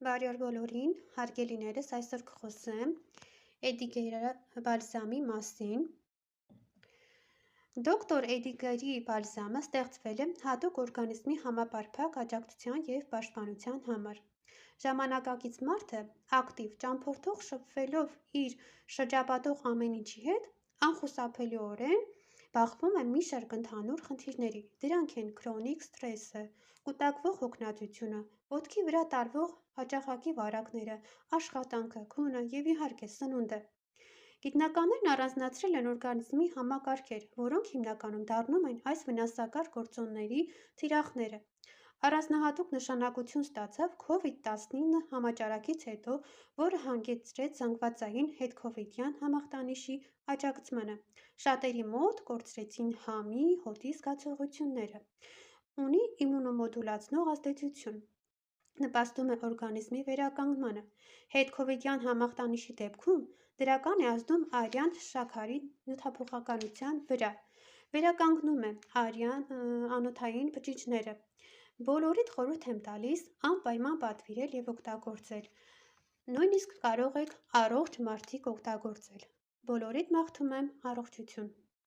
Բարյար բոլորին, հարգելիներս, այսօր կխոսեմ Էդիգերի բալզամի մասին։ Դոկտոր Էդիգերի բալզամը ստեղծվել է հատուկ օրգանիզմի համապարփակ աջակցության և պաշտպանության համար։ Ժամանակակից մարդը ակտիվ ճամփորդող շփվելով իր շրջապատող ամեն ինչի հետ, անխուսափելիորեն բախվում է մի շարք ընդհանուր խնդիրների։ Դրանք են քրոնիկ սթրեսը, կուտակվող հոգնածությունը, ոտքի վրա տարվող հաճախակի վարակները, աշխատանքը, քունը և իհարկե սնունդը։ Գիտնականներն առանձնացրել են օրգանիզմի համակարգեր, որոնք հիմնականում դառնում են այս վնասակար գործոնների թիրախները։ Առանձնահատուկ նշանակություն ստացավ COVID-19 համաճարակից հետո, որը հանգեցրեց զանգվածային հետքովիդյան համախտանիշի աջակցմանը։ Շատերի մոտ կորցրեցին համի, հոտի զգացողությունները։ Ունի իմունոմոդուլացնող ազդեցություն։ Նպաստում է օրգանիզմի վերականգնմանը։ Հետքովիդյան համախտանիշի դեպքում դրական է ազդում արյան շաքարի նյութափոխականության վրա։ Վերականգնում է անոթային բջիջները։ Բոլորիդ խորհուրդ եմ տալիս անպայման պատվիրել և օգտագործել։ Նույնիսկ կարող եք առողջ մարդիկ օգտագործել։ Բոլորիդ մաղթում եմ առողջություն։